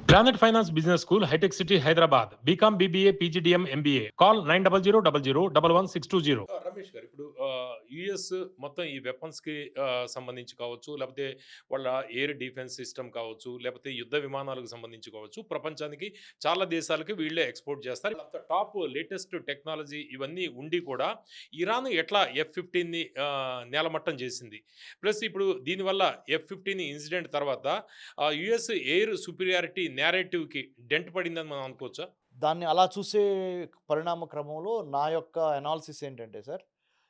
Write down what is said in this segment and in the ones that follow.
Planet Finance Business School, High-Tech City, Hyderabad. BCom, BBA, PGDM, MBA. Call 9000 Ramesh గారు ఇప్పుడు US మొత్తం ఈ వెపన్స్కి సంబంధించి కావచ్చు, లేకపోతే వాళ్ళ ఎయిర్ డిఫెన్స్ సిస్టమ్ కావచ్చు, లేకపోతే యుద్ధ విమానాలకు సంబంధించి కావచ్చు, ప్రపంచానికి చాలా దేశాలకి వీళ్ళే ఎక్స్పోర్ట్ చేస్తారు. అంత టాప్ లేటెస్ట్ టెక్నాలజీ ఇవన్నీ ఉండి కూడా ఇరాన్ ఎట్లా F-15ని నేలమట్టం చేసింది. ప్లస్ ఇప్పుడు దీనివల్ల F-15 ఇన్సిడెంట్ తర్వాత యుఎస్ ఎయిర్ సుపీరియారిటీ నేరేటివ్కి డెంట్ పడిందని మనం అనుకోవచ్చా? దాన్ని అలా చూసే పరిణామ క్రమంలో నా యొక్క అనాలిసిస్ ఏంటంటే సార్,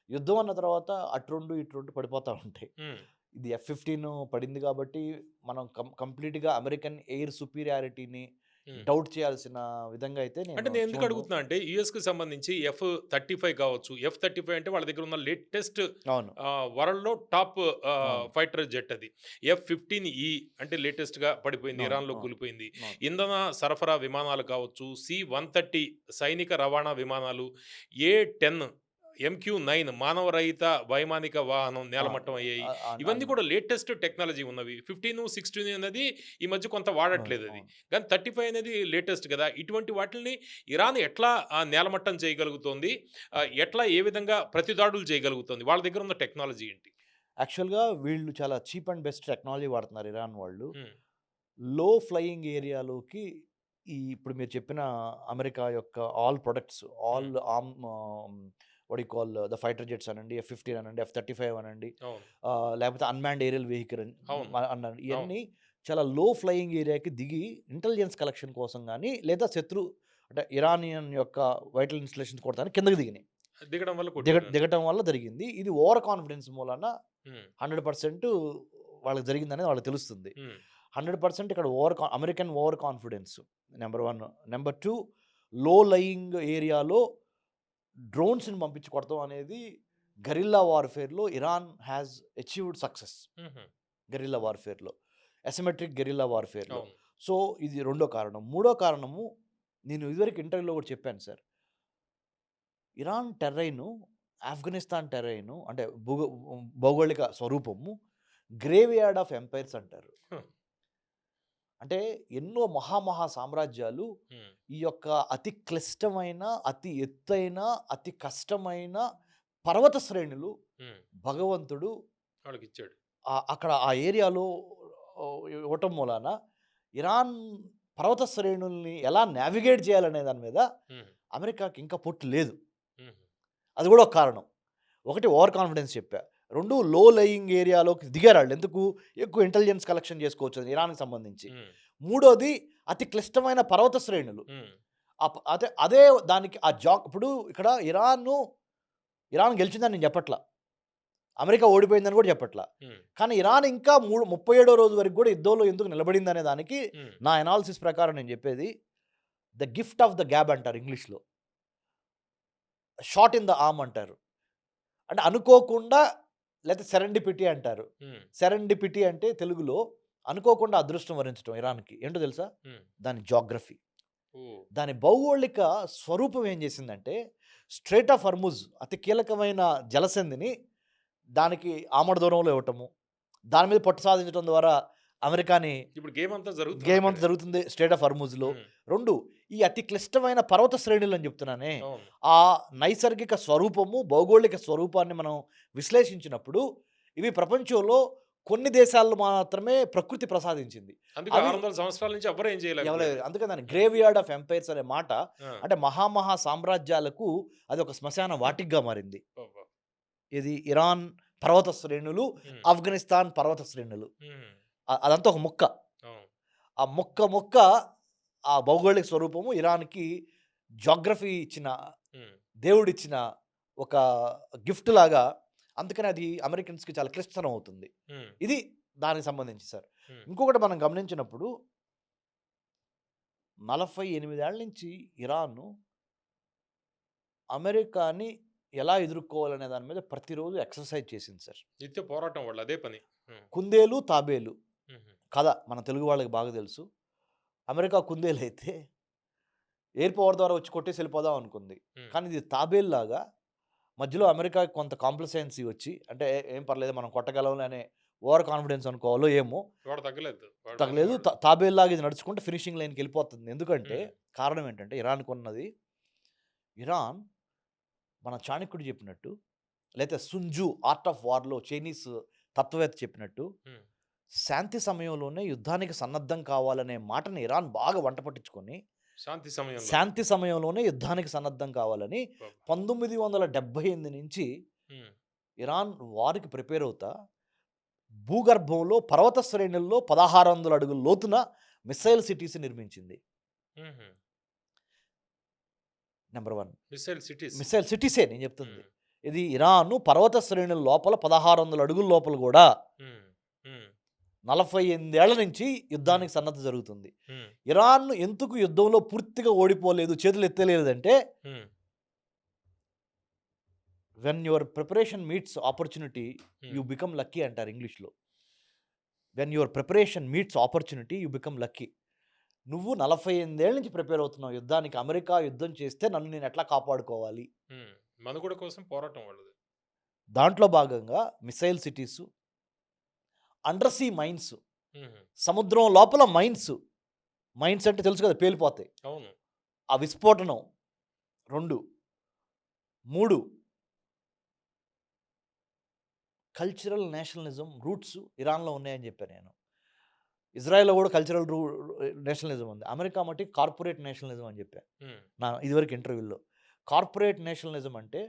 యుద్ధం అన్న తర్వాత అటు 2, ఇటు 2 పడిపోతా ఉంటాయి. హ్మ్. ఇది F-15 పడింది కాబట్టి మనం కంప్లీట్‌గా అమెరికన్ ఎయిర్ సుపీరియారిటీని హ్మ్. డౌట్ చేయాల్సిన విధంగా అయితే అంటే నేను నేను ఎందుకు చూడను. అడుగుతున్నా అంటే యుఎస్‌కి సంబంధించి F-35 కావచ్చు. F-35 అంటే వాళ్ళ దగ్గర ఉన్న లేటెస్ట్ అవును. వరల్డ్‌లో టాప్ అవును. ఫైటర్ జెట్ అది. F-15E అంటే లేటెస్ట్‌గా పడిపోయింది. అవును. ఇరాన్‌లో అవును. కూలిపోయింది. అవును. ఇంధన సరఫరా విమానాలు కావచ్చు. C-130 సైనిక రవాణా విమానాలు. A-10 MQ-9 మానవరహిత వైమానిక వాహనం ఆ! నేలమట్టం అయ్యాయి. ఆహ్, ఆహ్, ఇవన్నీ అన్ కూడా లేటెస్ట్ టెక్నాలజీ ఉన్నవి. 15, 16 అనేది ఈ మధ్య కొంత అవును. వాడట్లేదు అది. అవును. కానీ 35 అనేది లేటెస్ట్ కదా! ఇటువంటి వాటిల్ని ఇరాన్ ఎట్లా నేలమట్టం చేయగలుగుతోంది? ఎట్లా ఏ విధంగా ప్రతిదాడులు చేయగలుగుతోంది? వాళ్ళ దగ్గర ఉన్న టెక్నాలజీ ఏంటి? యాక్చువల్‌గా వీళ్ళు చాలా చీప్ అండ్ బెస్ట్ టెక్నాలజీ వాడుతున్నారు ఇరాన్ వాళ్ళు. హ్మ్. లో ఫ్లయింగ్ ఏరియాలోకి ఇప్పుడు మీరు చెప్పిన అమెరికా యొక్క ఆల్ ప్రొడక్ట్స్, హ్మ్. All what you call the fighter jets అనండి, F-15 అనండి, F-35 అనండి, అవును. లేకపోతే అన్‌మాన్డ్ ఏరియల్ వెహికల్ అవును. అనండి. అవును. ఇయన్నీ చాలా లో ఫ్లయింగ్ ఏరియాకి దిగి ఇంటెలిజెన్స్ కలెక్షన్ కోసం గానీ, లేదా అంటే ఇరానియన్ యొక్క వైటల్ ఇన్‌స్టాలేషన్స్ కొడతానికి కిందకి దిగినాయి. దిగడం వల్ల కొట్టారు. దిగటం వల్ల జరిగింది. ఇది ఓవర్ కాన్ఫిడెన్స్ మూలాన హ్మ్. 100% వాళ్ళకి జరిగిందనేది వాళ్ళకి తెలుస్తుంది. హ్మ్. 100% ఇక్కడ American over confidence number 1. Number 2, low lying ఏరియాలో డ్రోన్స్‌ని పంపించి కొడతాం అనేది గెరిల్లా వార్‌ఫేర్‌లో ఇరాన్ హాస్ అచీవ్డ్ సక్సెస్. హుహు. గెరిల్లా వార్‌ఫేర్‌లో. అసిమెట్రిక్ గెరిల్లా వార్‌ఫేర్‌లో. అవును. సో, ఇది రెండో కారణం. మూడో కారణము నేను ఇదివరకు ఇంటర్వ్యూలో కూడా చెప్పాను సార్. ఇరాన్ టెర్రైను, ఆఫ్ఘనిస్తాన్ టెర్రైను అంటే భౌగోళిక స్వరూపము గ్రేవ్ యార్డ్ ఆఫ్ ఎంపైర్స్ అంటారు. హ్మ్. అంటే ఎన్నో మహా సామ్రాజ్యాలు హ్మ్. ఈ యొక్క అతి క్లిష్టమైన, అతి ఎత్తైన, అతి కష్టమైన పర్వత శ్రేణులు హ్మ్. భగవంతుడు వాళ్ళకిచ్చాడు. అక్కడ ఆ ఏరియాలో ఇవ్వటం మూలాన ఇరాన్ పర్వత శ్రేణుల్ని ఎలా నావిగేట్ చేయాలనే దాని మీద హ్మ్. అమెరికాకి ఇంకా పట్టు లేదు. హుహు. అది కూడా ఒక కారణం. ఒకటి ఓవర్ కాన్ఫిడెన్స్ చెప్పా. 2 లో లయింగ్ ఏరియాలోకి దిగారాళ్ళు. ఎందుకు? ఎక్కువ ఇంటెలిజెన్స్ కలెక్షన్ చేసుకోవచ్చని ఇరాన్‌కి సంబంధించి. హ్మ్. మూడోది అతి క్లిష్టమైన పర్వత శ్రేణులు. హ్మ్. అదే దానికి ఇప్పుడు ఇక్కడ ఇరాన్ గెలిచిందని నేను చెప్పట్ల. అమెరికా ఓడిపోయిందని కూడా చెప్పట్ల. హ్మ్. కానీ ఇరాన్ ఇంకా 37 రోజు వరకు కూడా యుద్ధంలో ఎందుకు నిలబడిందనే దానికి హ్మ్. నా అనాలిసిస్ ప్రకారం నేను చెప్పేది the gift of the gap అంటారు ఇంగ్లీష్‌లో. షాట్ ఇన్ ద ఆర్మ్ అంటారు. అంటే అనుకోకుండా లేతే సెరెండిపిటీ అంటారు. హ్మ్. సెరెండిపిటీ అంటే తెలుగులో అనుకోకుండా అదృష్టం వరించటం ఇరాన్‌కి. ఏంటో తెలుసా? హ్మ్. దాని జియోగ్రఫీ. ఓహ్! దాని భౌగోళిక స్వరూపం ఏం చేసిందంటే, స్ట్రెయిట్ ఆఫ్ హర్ముజ్ అతి కీలకమైన జలసంధిని దానికి ఆమడ దూరంలో ఇవ్వటము. దాని మీద పట్టు సాధించడం ద్వారా అమెరికాని ఇప్పుడు గేమ్ అంతా జరుగుతుంది గేమ్ అంతా అక్కడే. జరుగుతుంది స్ట్రెయిట్ ఆఫ్ హర్ముజ్‌లో. హ్మ్. 2 ఈ అతి క్లిష్టమైన పర్వత శ్రేణులని చెప్తున్నానే, అవును. ఆ నైసర్గిక స్వరూపము, భౌగోళిక స్వరూపాన్ని మనం విశ్లేషించినప్పుడు, ఇవి ప్రపంచంలో కొన్ని దేశాల్లో మాత్రమే ప్రకృతి ప్రసాదించింది. అందుకే అవి 600 సంవత్సరాల నుంచి ఎవ్వరు ఏం చేయలేకపోయారు. అందుకే దాన్ని హ్మ్. గ్రేవ్ యార్డ్ ఆఫ్ ఎంపైర్స్ అనే మాట ఆ! అంటే సామ్రాజ్యాలకు అదొక శ్మశాన వాటికగా మారింది. అబ్బబ్బా! ఇది ఇరాన్ పర్వత శ్రేణులు, హ్మ్. ఆఫ్ఘనిస్తాన్ పర్వత శ్రేణులు. హ్మ్. అదంతా ఒక ముక్క. అవును. ఆ ముక్క ఆ భౌగోళిక స్వరూపము ఇరాన్‌కి జియోగ్రఫీ ఇచ్చిన, హ్మ్. దేవుడిచ్చిన ఒక గిఫ్ట్ లాగా, అందుకని అది అమెరికన్స్‌కి చాలా క్లిష్టతరం అవుతుంది. హ్మ్. ఇది దానికి సంబంధించి సార్. హ్మ్. ఇంకొకటి మనం గమనించినప్పుడు 48 ఏళ్ల నుంచి ఇరాను అమెరికాని ఎలా ఎదుర్కోవాలనే దాని మీద ప్రతిరోజు ఎక్సర్సైజ్ చేసింది సార్. నిత్య పోరాటం వాళ్ళు అదే పని. హ్మ్. కుందేలు, తాబేలు హుహు. కథ మన తెలుగు వాళ్ళకి బాగా తెలుసు. అమెరికా కుందేలైతే ఎయిర్ పవర్ ద్వారా వచ్చి కొట్టేసి వెళ్ళిపోదాం అనుకుంది. హ్మ్. కానీ ఇది తాబేలులాగా మధ్యలో అమెరికాకి కొంత కాంప్లసెన్సీ వచ్చి అంటే ఏం పర్లేదు మనం కొట్టగలంలే అనే ఓవర్ కాన్ఫిడెన్స్ అనుకోవాలో ఏమో వాడు తగ్గలేదు. వాడు తగలేదు. మంచివాడు. తాబేలులాగా ఇది నడుచుకుంటే ఫినిషింగ్ లైన్‌కి వెళ్ళిపోతుంది. ఎందుకంటే హ్మ్. కారణం ఏంటంటే ఇరాన్ మన చాణక్యుడు చెప్పినట్టు లేతే సుంజు ఆర్ట్ ఆఫ్ వార్‌లో చైనీస్ తత్వవేత్త చెప్పినట్టు హ్మ్. శాంతి సమయంలోనే యుద్ధానికి సన్నద్ధం కావాలనే మాటని ఇరాన్ బాగా వంట పట్టించుకొని, శాంతి సమయంలో. శాంతి సమయంలోనే యుద్ధానికి సన్నద్ధం కావాలని అబ్బబ్బా! 1978 నుంచి హ్మ్. ఇరాన్ వార్‌కి ప్రిపేర్ అవుతా భూగర్భంలో పర్వత శ్రేణుల్లో 1600 అడుగుల లోతున మిస్సైల్ సిటీస్ నిర్మించింది. హుహు. Number 1 missile cities. మిస్సైల్ సిటీసే నేను చెప్తుంది. హ్మ్. ఇది ఇరాను పర్వత శ్రేణుల లోపల 1600 అడుగుల లోపల గూడా హ్మ్. హ్మ్. 48 ఏళ్ల నుంచి హ్మ్. యుద్ధానికి సన్నద్ధత జరుగుతుంది. హ్మ్. ఇరాన్ ఎందుకు యుద్ధంలో పూర్తిగా ఓడిపోలేదు, చేతులు ఎత్తలేదంటే hmm. When your preparation meets opportunity hmm. You become lucky అంటారు ఇంగ్లీష్‌లో. When your preparation meets opportunity you become lucky. నువ్వు 48 ఏళ్ల నుంచి ప్రిపేర్ అవుతున్నావు యుద్ధానికి. అమెరికా యుద్ధం చేస్తే నన్ను నేను ఎట్లా కాపాడుకోవాలి? హ్మ్. మనుగడ కోసం పోరాటం వాళ్ళది. దాంట్లో భాగంగా missile cities, under sea mines, హుహు. సముద్రం లోపల మైన్స్. మైన్స్ అంటే తెలుసు కదా! పేలిపోతాయి. అవును. ఆ విస్ఫోటనం 2, 3 కల్చరల్ నేషనలిజం రూట్స్ ఇరాన్‌లో ఉన్నాయని చెప్పా నేను. ఇజ్రాయెల్‌లో కూడా కల్చరల్ నేషనలిజం ఉంది. అమెరికా మట్టికి కార్పొరేట్ నేషనలిజం అని చెప్పా. హ్మ్. నా ఇదివరకు ఇంటర్వ్యూలో. కార్పొరేట్ నేషనలిజం అంటే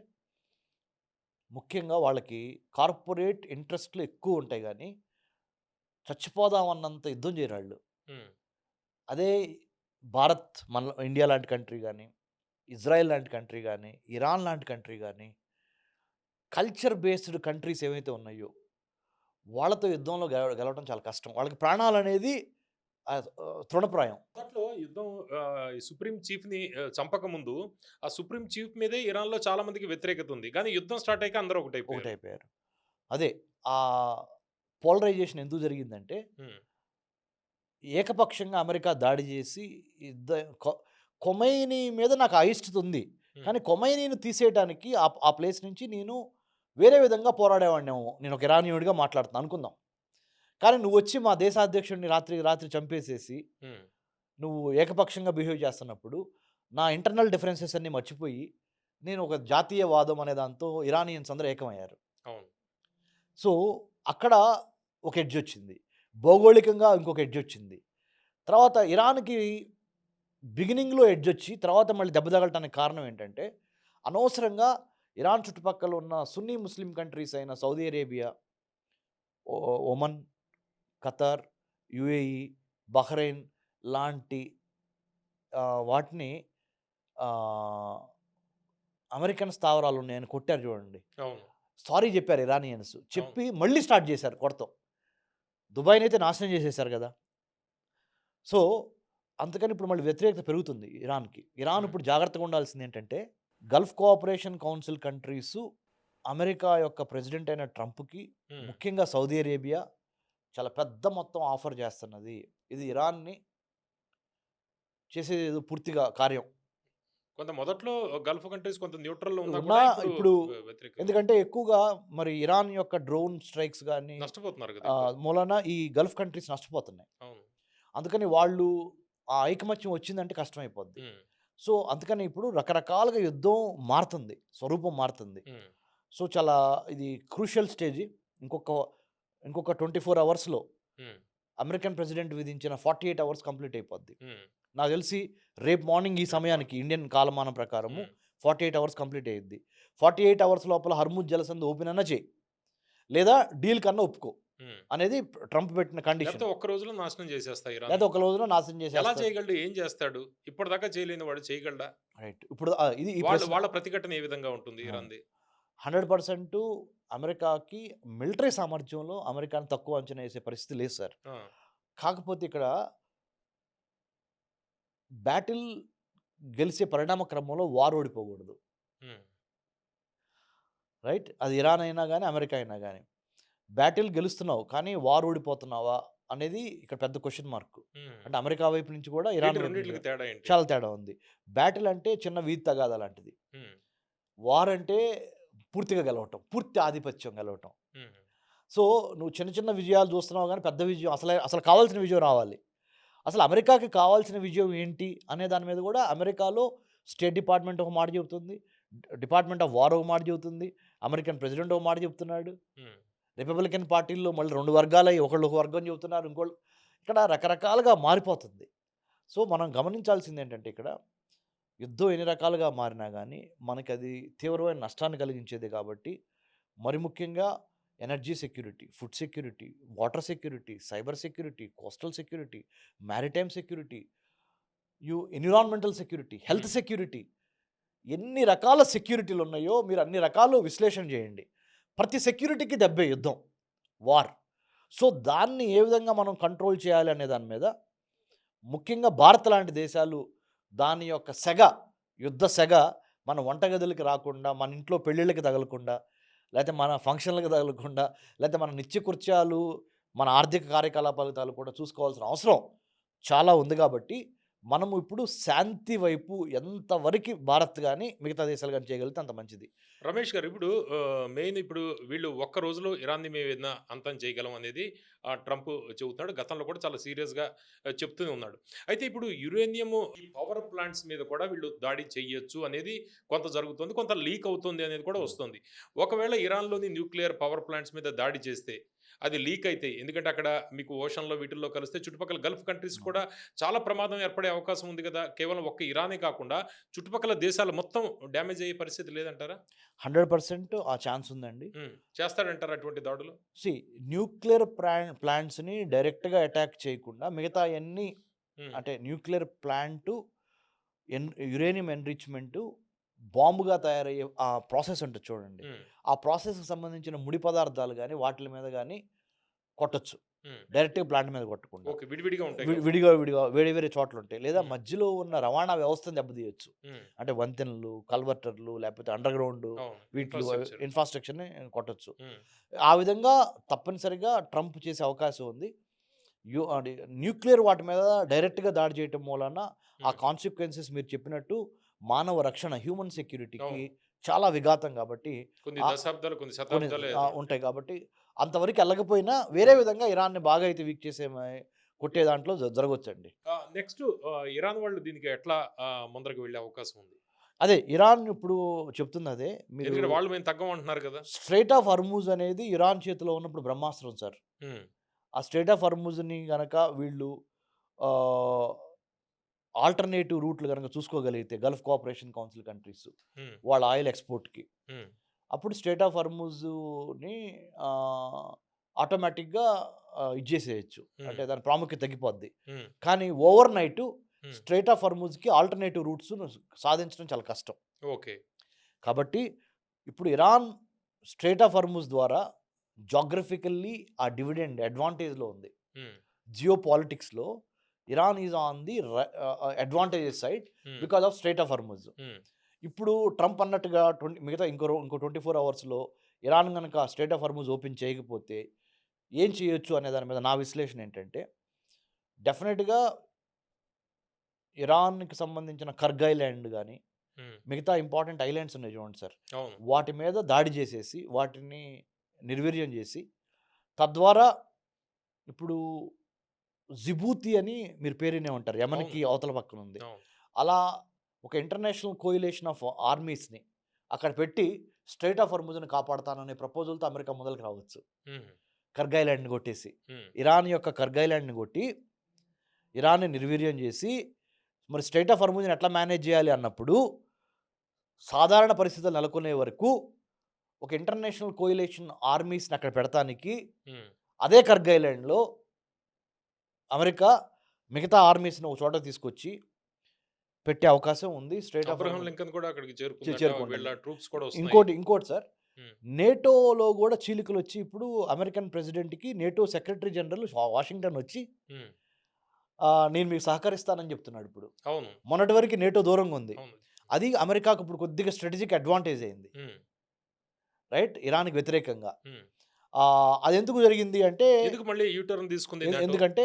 ముఖ్యంగా వాళ్ళకి కార్పొరేట్ ఇంట్రెస్ట్‌లు ఎక్కువ ఉంటాయి గానీ, చచ్చిపోదాం అన్నంత యుద్ధం చేయరాళ్ళు. హ్మ్. అదే భారత్ మన ఇండియా లాంటి కంట్రీ గానీ, ఇజ్రాయెల్ లాంటి కంట్రీ గానీ, ఇరాన్ లాంటి కంట్రీ గానీ, కల్చర్ బేస్డ్ కంట్రీస్ ఏవైతే ఉన్నాయో, వాళ్ళతో యుద్ధంలో గెలవడం చాలా కష్టం. వాళ్ళకి ప్రాణాలనేది తృణప్రాయం. మొదట్లో యుద్ధం ఈ సుప్రీం చీఫ్‌ని చంపకముందు, ఆ సుప్రీం చీఫ్ మీదే ఇరాన్‌లో చాలా మందికి వ్యతిరేకత ఉంది. కానీ యుద్ధం స్టార్ట్ అయ్యాక అందరూ ఒకటైపోయారు. ఒకటైపోయారు. అదే పోలరైజేషన్ ఎందుకు జరిగిందంటే, హ్మ్. ఏకపక్షంగా అమెరికా దాడి చేసి యుద్ధ కొ ఖొమైనీ మీద నాకు అయిష్టత ఉంది. హ్మ్. కానీ ఖొమైనీని తీసేయటానికి ఆ ప్లేస్ నుంచి నేను వేరే విధంగా పోరాడేవాడినేమో. నేను ఒక ఇరానీయుడిగా మాట్లాడుతున్నా అనుకుందాం. కానీ నువ్వొచ్చి మా దేశ అధ్యక్షుడిని రాత్రికి రాత్రి చంపేసేసి, హ్మ్. నువ్వు ఏకపక్షంగా బిహేవ్ చేస్తున్నప్పుడు, నా ఇంటర్నల్ డిఫరెన్సెస్ అన్నీ మర్చిపోయి, నేను ఒక జాతీయవాదం అనే దాంతో ఇరానియన్స్ అందరూ ఏకమయ్యారు. అవును. సో, అక్కడ ఒక ఎడ్జొచ్చింది. భౌగోళికంగా ఇంకొక ఎడ్జొచ్చింది. తర్వాత ఇరాన్‌కి బిగినింగ్‌లో ఎడ్జొచ్చి, తర్వాత మళ్ళీ దెబ్బ తగలటానికి కారణం ఏంటంటే, అనవసరంగా ఇరాన్ చుట్టుపక్కల ఉన్న సున్నీ ముస్లిం కంట్రీస్ అయిన Saudi Arabia, Oman, Qatar, UAE, Bahrain లాంటి వాటిని ఆహ్, అమెరికన్ స్థావరాలున్నాయని కొట్టారు చూడండి. అవును. సారీ జెప్పారు ఇరానియన్స్. అవును. చెప్పి మళ్ళీ స్టార్ట్ జేశారు కొడతాం. దుబాయ్‌నైతే నాశనం జేసేశారు గదా! సో, అందుకని ఇప్పుడు మళ్ళీ వ్యతిరేకత పెరుగుతుంది ఇరాన్‌కి. Iran hmm. ఇప్పుడు జాగ్రత్తగా ఉండాల్సిందేంటంటే, Gulf cooperation council countries America యొక్క ప్రెసిడెంట్ అయిన ట్రంప్‌కి, హ్మ్. ముఖ్యంగా సౌదీ అరేబియా చాలా పెద్ద మొత్తం ఆఫర్ చేస్తున్నది. ఇది ఇరాన్‌ని చేసేదేదో పూర్తిగా కార్యం. కొంత మొదట్లో గల్ఫ్ కంట్రీస్ కొంత న్యూట్రల్‌లో ఉన్నా ఉన్నా కూడా ఇప్పుడు ఇప్పుడు వ్యతిరేకంగా ఎందుకంటే ఎక్కువగా మరి ఇరాన్ యొక్క డ్రోన్ స్ట్రైక్స్ గాని నష్టపోతున్నారు కదా! ఇప్పుడు. మూలాన ఈ గల్ఫ్ కంట్రీస్ నష్టపోతున్నాయి. అవును. అందుకని వాళ్ళు ఆ ఐకమత్యం వచ్చిందంటే కష్టమైపోద్ది. హ్మ్. సో, అందుకని ఇప్పుడు రకరకాలుగా యుద్ధం మారుతుంది. స్వరూపం మారుతుంది. హ్మ్. సో, చాలా ఇది క్రూషియల్ స్టేజ్. ఇంకొక ఇంకొక 24 అవర్స్‌లో హ్మ్. అమెరికన్ ప్రెసిడెంట్ విధించిన 48 అవర్స్ కంప్లీట్ అయిపోద్ది. హ్మ్. నాకు తెలిసి రేపు మార్నింగ్ ఈ రేపు సమయానికి మార్నింగ్. ఇండియన్ కాలమానం ప్రకారము హ్మ్. 48 అవర్స్ కంప్లీట్ అయ్యిద్ది. 48 అవర్స్ లోపల హర్ముజ్ జలసంధి ఓపెన్ అన్నా చెయి. లేదా డీల్ కన్నా ఒప్పుకో హ్మ్. అనేది ట్రంప్ పెట్టిన లేకపోతే కండిషన్. ఒక్క రోజులో నాశనం చేసేస్తా ఇరాన్ లేతే ఒక మొత్తం. రోజులో నాశనం ఎలా చేసేస్తారు. చేయగలడు? ఏం చేస్తాడు? ఇప్పటిదాకా చేయలేని వాడు చేయగలడా? రైట్. ఇప్పుడు ఇది ఈ వాళ్ళ ప్రశ్న. వాళ్ళ ప్రతిఘటన ఏ విధంగా ఉంటుంది ఆ! ఇరాన్‌ది? 100% అమెరికాకి మిలిటరీ సామర్థ్యంలో అమెరికాని తక్కువ అంచనా ఏసే పరిస్థితి లేదు సార్. ఆ! కాకపోతే ఇక్కడ బ్యాటిల్ గెలిసే పరిణామ క్రమంలో వార్ ఓడిపోకూడదు. హ్మ్. రైట్? అది ఇరాన్ అయినా గాని, అమెరికా అయినా గాని. బ్యాటిల్ గెలుస్తున్నావు. కానీ వార్ ఓడిపోతున్నావా? అనేది ఇక్కడ పెద్ద క్వెషన్ మార్క్. హ్మ్. అంటే అమెరికా వైపు నుంచి కూడా, వీటి ఇరాన్ వైపు నుంచి రెండిట్లకి కూడా తేడా ఏంటి? చాలా తేడా ఉంది. బ్యాటిల్ అంటే చిన్న వీధి తగాదా లాంటిది. హ్మ్. వార్ అంటే పూర్తిగా గెలవటం. పూర్తి ఆధిపత్యం గెలవటం. హ్మ్. సో, నువ్వు చిన్న చిన్న విజయాలు చూస్తున్నావు గానీ, పెద్ద విజయం అసలు కావాల్సిన విజయం రావాలి. అసలు అమెరికాకి కావాల్సిన విజయం ఏంటి అనే దాని మీద గూడా అమెరికాలో స్టేట్ డిపార్ట్‌మెంట్ ఒక మాట చెబుతుంది. డిపార్ట్‌మెంట్ ఆఫ్ వార్ ఒక మాట చెబుతుంది. అమెరికన్ ప్రెసిడెంట్ ఒక మాట చెప్తున్నాడు. హ్మ్. రిపబ్లికన్ పార్టీల్లో మళ్ళీ 2 వర్గాలయ్యి ఒకళ్ళు ఒక వర్గం చెబుతున్నారు. ఇంకోళ్ళు ఇక్కడ రకరకాలుగా మారిపోతుంది. సో, మనం గమనించాల్సిందేంటంటే ఇక్కడ యుద్ధం ఎన్ని రకాలుగా మారినా గానీ, మనకది తీవ్రమైన నష్టాన్ని కలిగించేదే కాబట్టి, మరి ముఖ్యంగా energy security, food security, water security, cyber security, coastal security, maritime security, environmental security, health హ్మ్. సెక్యూరిటీ, ఎన్ని రకాల సెక్యూరిటీలున్నాయో మీరు అన్ని రకాలు విశ్లేషణ చేయండి. ప్రతి సెక్యూరిటీకి దెబ్బే యుద్ధం, వార్. సో, దాన్ని ఏ విధంగా మనం కంట్రోల్ చేయాలి అనే దాని మీద ముఖ్యంగా భారత్ లాంటి దేశాలు దాని యొక్క సెగ, యుద్ధ సెగ మన వంటగదులకి రాకుండా, మన ఇంట్లో పెళ్ళిళ్ళకి తగలకుండా, లేతే మన ఫంక్షన్‌లకి తగలకుండా, లేతే మన నిత్యకృత్యాలు, మన ఆర్థిక కార్యకలాపాలకు తగలకుండా చూసుకోవాల్సిన అవసరం చాలా ఉంది కాబట్టి, మనము ఇప్పుడు శాంతి వైపు ఎంతవరకి భారత్ గాని, మిగతా దేశాలు గాని చేయగలిగితే అంత మంచిది. రమేష్ గారు ఇప్పుడు మెయిన్ ఇప్పుడు వీళ్ళు ఒక్క రోజులో ఇరాన్‌ని మేము ఏదైనా అంతం చేయగలం అనేది ట్రంప్ చెబుతున్నాడు. గతంలో కూడా చాలా సీరియస్‌గా చెప్తూనే ఉన్నాడు. అయితే ఇప్పుడు యురేనియము ఈ పవర్ ప్లాంట్స్ మీద కూడా వీళ్ళు దాడి చేయొచ్చు అనేది కొంత జరుగుతుంది. కొంత లీక్ అవుతుంది అనేది కూడా వస్తుంది. ఒకవేళ ఇరాన్‌లోని న్యూక్లియర్ పవర్ ప్లాంట్స్ మీద దాడి చేస్తే అది లీక్ అయితే ఎందుకంటే అక్కడ మీకు ఓషన్‌లో వీటిల్లో కలిస్తే చుట్టుపక్కల గల్ఫ్ కంట్రీస్ హ్మ్. కూడా చాలా ప్రమాదం ఏర్పడే అవకాశం ఉంది కదా! కేవలం ఒక్క ఇరానే కాకుండా చుట్టుపక్కల దేశాలు మొత్తం డ్యామేజ్ అయ్యే పరిస్థితి లేదంటారా? 100% ఆ ఛాన్స్ ఉందండి. హ్మ్. చేస్తాడంటారా అటువంటి దాడులు? సీ న్యూక్లియర్ ప్లాంట్స్‌ని డైరెక్ట్‌గా అటాక్ చేయకుండా మిగతాయన్నీ హ్మ్. అంటే న్యూక్లియర్ ప్లాంటు యురేనియం ఎన్రిచ్‌మెంటు బాంబుగా తయారయ్యే ఆ ప్రాసెస్ ఉంటది చూడండి. హ్మ్. ఆ ప్రాసెస్‌కి సంబంధించిన ముడి పదార్థాలు గాని, వాటిల మీద గాని కొట్టొచ్చు. హ్మ్. డైరెక్ట్‌గా ప్లాంట్ మీద కొట్టకుండా. ఓకే. విడివిడిగా ఉంటాయి కదా! విడిగా వేరే వేరే చోట్లుంటాయి. లేదా హ్మ్. మధ్యలో ఉన్న రవాణా వ్యవస్థను దెబ్బతీయొచ్చు. హ్మ్. అంటే వంతెనలు, కల్వర్టర్లు లేకపోతే అండర్‌గ్రౌండ్ అవును. వీటిలు ఇన్‌ఫ్రాస్ట్రక్చర్. ఇన్‌ఫ్రాస్ట్రక్చర్‌ని కొట్టొచ్చు. హ్మ్. ఆ విధంగా తప్పనిసరిగా ట్రంప్ చేసే అవకాశం ఉంది. అది న్యూక్లియర్ వాటి మీద డైరెక్ట్‌గా దాడి చేయటం మూలాన ఆ హ్మ్. కాన్సిక్వెన్సెస్ మీరు చెప్పినట్టు మానవ రక్షణ, హ్యూమన్ సెక్యూరిటీకి అవును. చాలా విఘాతం కాబట్టి కొన్ని ఆహ్, దశాబ్దాలు, కొన్ని కొన్ని శతాబ్దాలే అది ఉంటాయి. ఉంటాయి కాబట్టి అంతవరకు ఎళ్ళకపోయినా వేరే హ్మ్. విధంగా ఇరాన్‌ని బాగా అయితే వీక్ చేసే కొట్టే దాంట్లో జరగొచ్చండి. నెక్స్ట్ ఇరాన్ వాళ్ళు దీనికి ఎట్లా ముందరకు వెళ్ళే అవకాశం ఉంది? అదే ఇరాన్ ఇప్పుడు చెప్తున్నదే మీరు ఎందుకంటే వాళ్ళు మేము తగ్గం అంటున్నారు కదా! స్ట్రెయిట్ ఆఫ్ హర్మూజ్ అనేది ఇరాన్ చేతిలో ఉన్నప్పుడు బ్రహ్మాస్త్రం సార్. హ్మ్. ఆ స్ట్రెయిట్ ఆఫ్ హర్మూజ్‌ని గనక వీళ్ళు ఆహ్, ఆల్టర్‌నేటివ్ రూట్‌లు గనక చూసుకోగలిగితే గల్ఫ్ కోఆపరేషన్ కౌన్సిల్ కంట్రీస్ హ్మ్. వాళ్ళ ఆయిల్ ఎక్స్‌పోర్ట్‌కి. హ్మ్. అప్పుడు స్ట్రెయిట్ ఆఫ్ హర్మూజ్‌ని ఆహ్, ఆటోమేటిక్‌గా ఇది చేసేయొచ్చు. హ్మ్. అంటే దాని ప్రాముఖ్యత తగ్గిపోద్ది. హ్మ్. కానీ ఓవర్ నైట్ హ్మ్. స్ట్రెయిట్ ఆఫ్ హర్మూజ్‌కి ఆల్టర్‌నేటివ్ రూట్స్‌ను సాధించడం చాలా కష్టం. ఓకే. కాబట్టి ఇప్పుడు ఇరాన్ స్ట్రెయిట్ ఆఫ్ హర్మూజ్ ద్వారా జాగ్రఫికల్లీ ఆ డివిడెండ్ అడ్వాంటేజ్‌లో ఉంది. హ్మ్. జియో పాలిటిక్స్‌లో Iran is on the advantages side hmm. Because of strait of Hormuz. Hmm. ఇప్పుడు ట్రంప్ అన్నట్టుగా మిగతా ఇంకో 24 అవర్స్‌లో ఇరాన్ గనక స్ట్రెయిట్ ఆఫ్ హర్మూజ్ ఓపెన్ చేయకపోతే ఏం చేయొచ్చు అనే దాని మీద నా విశ్లేషణ ఏంటంటే, డెఫినిట్‌గా ఇరాన్‌కి సంబంధించిన కర్గ్ ఐలాండ్ గాని, హ్మ్. మిగతా ఇంపార్టెంట్ ఐలాండ్స్ ఉన్నాయి చూడండి సార్. అవును. వాటి మీద దాడి చేసేసి, వాటిని నిర్వీర్యం చేసి, తద్వారా ఇప్పుడు జిబూతి అని మీరు పేరు వినే ఉంటారు. అవును. యెమెన్‌కి అవతల పక్కన ఉంది. అవును. అలా ఒక ఇంటర్నేషనల్ కోయలేషన్ ఆఫ్ ఆర్మీస్‌ని అక్కడ పెట్టి స్ట్రెయిట్ ఆఫ్ హర్ముజ్‌ని కాపాడతాననే ప్రపోజల్‌తో అమెరికా ముందలకి రావచ్చు. హుహు. కర్గ్ ఐలాండ్‌ని కొట్టేసి. హ్మ్. ఇరాన్ యొక్క కర్గ్ ఐలాండ్‌ని కొట్టి, ఇరాన్‌ని నిర్వీర్యం చేసి, మరి స్ట్రెయిట్ ఆఫ్ హర్ముజ్‌ని ఎట్లా మేనేజ్ చేయాలి అన్నప్పుడు, సాధారణ పరిస్థితులు నెలకొనే వరకు ఒక ఇంటర్నేషనల్ కోయలేషన్ ఆర్మీస్‌ని అక్కడ పెడతానికి హ్మ్. అదే కర్గ్ ఐలాండ్‌లో అమెరికా మిగతా ఆర్మీస్‌ని ఒక చోటకి తీసుకొచ్చి పెట్టే అవకాశం ఉంది. Strait of Abraham Hormuz Lincoln కూడా అక్కడికి చేరుకుందట. వీళ్ళ చేరుకుంటుంది. ట్రూప్స్ కూడా వస్తున్నాయి. ఇంకోటి సార్, హ్మ్. నేటోలో గూడా చీలికలొచ్చి ఇప్పుడు అమెరికన్ ప్రెసిడెంట్‌కి నేటో సెక్రటరీ జనరల్ వాషింగ్టన్ వచ్చి హ్మ్. నేను మీకు సహకరిస్తానని చెప్తున్నాడిప్పుడు. అవును. మొన్నటి వరకు నేటో దూరంగా ఉంది. అవును. అది అమెరికాకు ఇప్పుడు కొద్దిగా స్ట్రాటజిక్ అడ్వాంటేజ్ అయింది. హ్మ్. రైట్? ఇరాన్‌కి వ్యతిరేకంగా. హ్మ్. అదెందుకు జరిగింది అంటే ఎందుకు మళ్ళీ యూ టర్న్ తీసుకుంది నాటో? ఎందుకంటే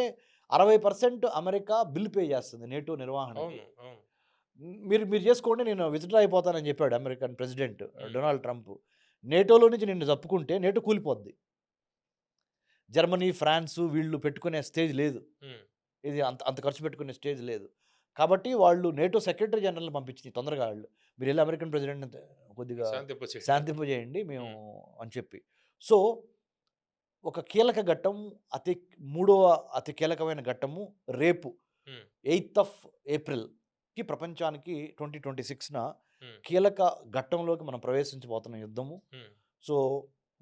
60% అమెరికా బిల్ పే చేస్తుంది నేటో నిర్వహణకి. అవును. అవును. మీరు మీరు చేసుకోండి నేను విత్‌డ్రా అయిపోతానని చెప్పాడు American president hmm. Donald Trump. నేటోలో నుంచి నిన్ను తప్పుకుంటే నేటో కూలిపోద్ది. జర్మనీ, ఫ్రాన్స్ వీళ్ళు పెట్టుకునే స్టేజ్ లేదు. హ్మ్. ఇది అంత అంత ఖర్చు పెట్టుకునే స్టేజ్ లేదు. కాబట్టి వాళ్ళు నేటో సెక్రటరీ జనరల్‌ని పంపించింది తొందరగా ఆళ్ళు. మీరెళ్లి అమెరికన్ ప్రెసిడెంట్‌ని కొద్దిగా శాంతింపచేయడానికి. శాంతింపజేయండి మేము హ్మ్. అని చెప్పి. సో, ఒక కీలక ఘట్టం మూడవ అతి కీలకమైన ఘట్టము రేపు హ్మ్. 8థ్ ఆఫ్ ఏప్రిల్‌కి ప్రపంచానికి 2026న హ్మ్. కీలక ఘట్టంలోకి మనం ప్రవేశించబోతున్న యుద్ధము. హ్మ్. సో,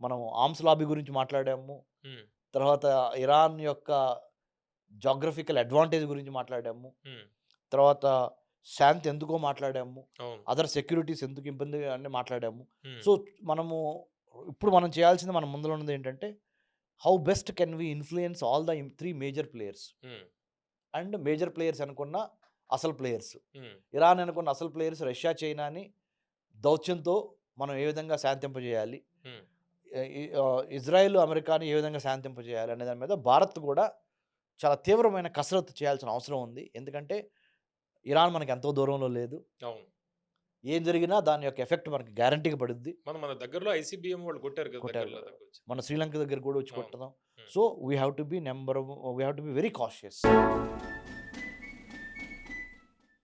మనం ఆర్మ్స్ లాబీ గురించి మాట్లాడాము. హ్మ్. తర్వాత ఇరాన్ యొక్క జాగ్రఫికల్ అడ్వాంటేజ్ గురించి మాట్లాడాము. హ్మ్. తర్వాత శాంతి ఎందుకో మాట్లాడాము. అవును. అదర్ సెక్యూరిటీస్ ఎందుకు ఇబ్బంది అని మాట్లాడాము. హ్మ్. సో, మనము మనం చేయాల్సింది మన ముందల ఉన్నదేంటంటే, how best can we influence all the 3 major players hmm. And major players అనుకున్న అసలు ప్లేయర్స్. హ్మ్. ఇరాన్ అనుకున్న అసలు ప్లేయర్స్ రష్యా, చైనాని దౌత్యంతో మనం ఏ విధంగా శాంతింపజేయాలి. హ్మ్. ఇజ్రాయెల్, అమెరికాని ఏ విధంగా శాంతింపజేయాలి అనే దాని మీద భారత్ కూడా చాలా తీవ్రమైన కసరత్తు చేయాల్సిన అవసరం ఉంది. ఎందుకంటే ఇరాన్ మనకి ఎంతో దూరంలో లేదు. అవును. ఏం జరిగినా దాని యొక్క ఎఫెక్ట్ మనకి గ్యారంటీగా పడుద్ది. మన దగ్గరలో ఐసీబీఎం వాళ్ళు కొట్టారు కదా! కొట్టారు. దగ్గరకొచ్చి. మన శ్రీలంక దగ్గర కూడా వచ్చి అవును. కొట్టడం. Hmm. So, we have to be very cautious.